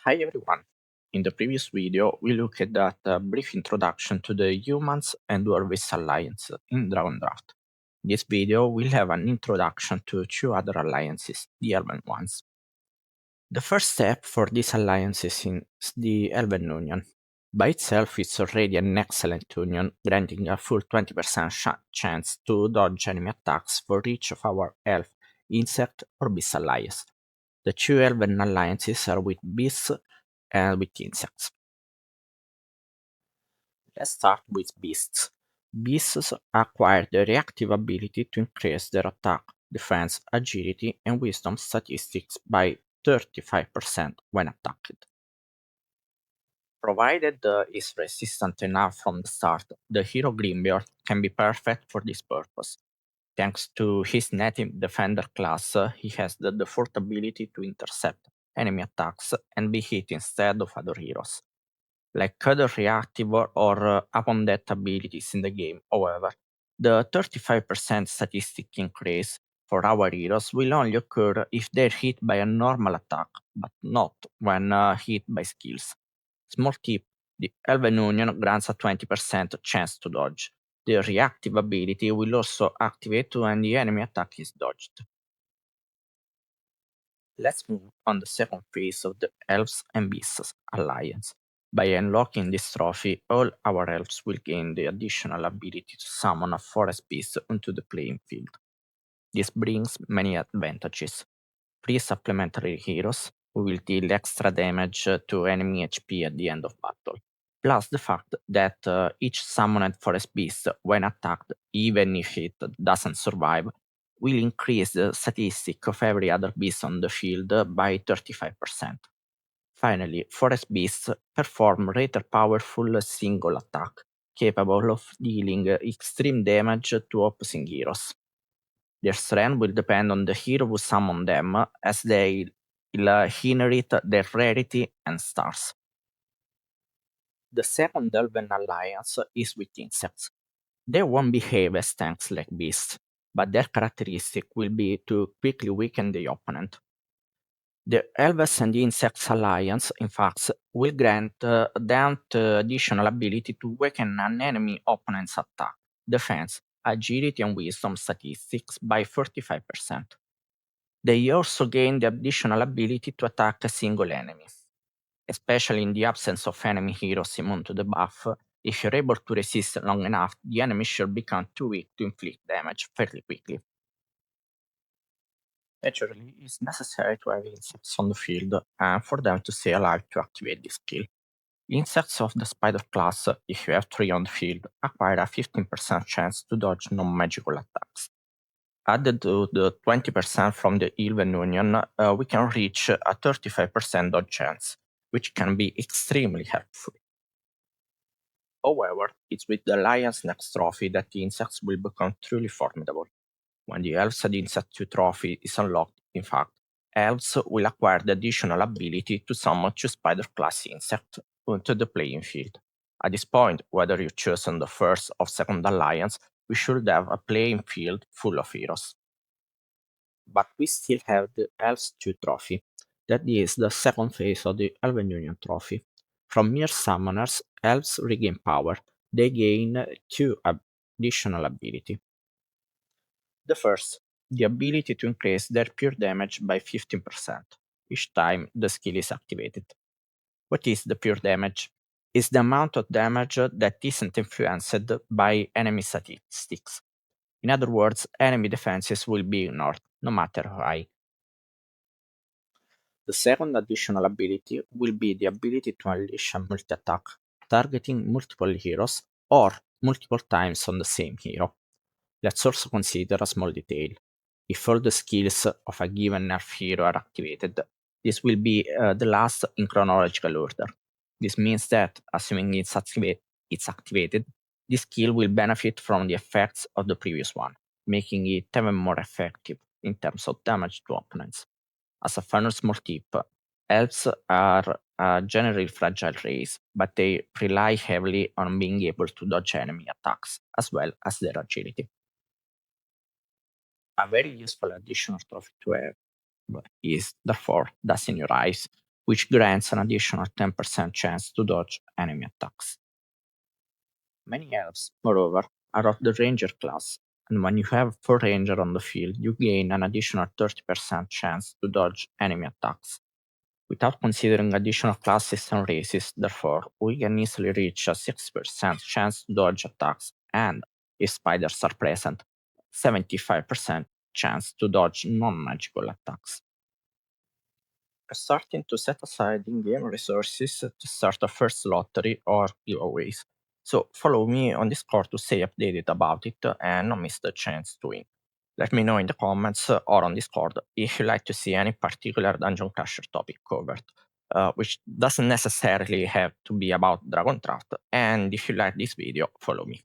Hi everyone. In the previous video, we looked at a brief introduction to the Humans and Dwarves Alliance in Dragon Draft. In this video, we'll have an introduction to two other alliances, the Elven ones. The first step for this alliance is the Elven Union. By itself, it's already an excellent union, granting a full 20% chance to dodge enemy attacks for each of our elf, insect, or beast allies. The two Elven alliances are with beasts and with insects. Let's start with beasts. Beasts acquire the reactive ability to increase their attack, defense, agility, and wisdom statistics by 35% when attacked. Provided is resistant enough from the start, the hero Grimbeard can be perfect for this purpose. Thanks to his native defender class, he has the default ability to intercept enemy attacks and be hit instead of other heroes. Like other reactive or upon death abilities in the game, however, the 35% statistic increase for our heroes will only occur if they're hit by a normal attack, but not when hit by skills. Small tip, the Elven Union grants a 20% chance to dodge. The reactive ability will also activate when the enemy attack is dodged. Let's move on the second phase of the Elves and Beasts alliance. By unlocking this trophy, all our elves will gain the additional ability to summon a forest beast onto the playing field. This brings many advantages. 3 supplementary heroes who will deal extra damage to enemy HP at the end of battle. Plus the fact that each summoned forest beast, when attacked, even if it doesn't survive, will increase the statistic of every other beast on the field by 35%. Finally, forest beasts perform rather powerful single attack, capable of dealing extreme damage to opposing heroes. Their strength will depend on the hero who summoned them, as they will inherit their rarity and stars. The second Elven alliance is with insects. They won't behave as tanks like beasts, but their characteristic will be to quickly weaken the opponent. The Elves and Insects Alliance, in fact, will grant them the additional ability to weaken an enemy opponent's attack, defense, agility, and wisdom statistics by 45%. They also gain the additional ability to attack a single enemy. Especially in the absence of enemy heroes immune to the buff, if you're able to resist long enough, the enemy should become too weak to inflict damage fairly quickly. Naturally, it's necessary to have insects on the field and for them to stay alive to activate this skill. Insects of the spider class, if you have 3 on the field, acquire a 15% chance to dodge non-magical attacks. Added to the 20% from the Elven Union, we can reach a 35% dodge chance, which can be extremely helpful. However, it's with the Alliance next trophy that the insects will become truly formidable. When the Elves and Insect 2 trophy is unlocked, in fact, Elves will acquire the additional ability to summon 2 spider class insects onto the playing field. At this point, whether you've chosen the first or second alliance, we should have a playing field full of heroes. But we still have the Elves 2 trophy. That is the second phase of the Elven Union trophy. From mere summoners, elves regain power. They gain 2 additional ability. The first, the ability to increase their pure damage by 15% each time the skill is activated. What is the pure damage? It's the amount of damage that isn't influenced by enemy statistics. In other words, enemy defenses will be ignored, no matter how high. The second additional ability will be the ability to unleash a multi-attack, targeting multiple heroes or multiple times on the same hero. Let's also consider a small detail. If all the skills of a given nerf hero are activated, this will be the last in chronological order. This means that, assuming it's activated, this skill will benefit from the effects of the previous one, making it even more effective in terms of damage to opponents. As a final small tip, elves are a generally fragile race, but they rely heavily on being able to dodge enemy attacks, as well as their agility. A very useful additional trophy to have is therefore Dust in Your Eyes, which grants an additional 10% chance to dodge enemy attacks. Many elves, moreover, are of the ranger class, and when you have 4 ranger on the field, you gain an additional 30% chance to dodge enemy attacks. Without considering additional classes and races, therefore, we can easily reach a 6% chance to dodge attacks and, if spiders are present, 75% chance to dodge non-magical attacks. We're starting to set aside in-game resources to start a first lottery or giveaways. So follow me on Discord to stay updated about it and not miss the chance to win. Let me know in the comments or on Discord if you'd like to see any particular Dungeon Crusher topic covered, which doesn't necessarily have to be about Dragon Draft. And if you like this video, follow me.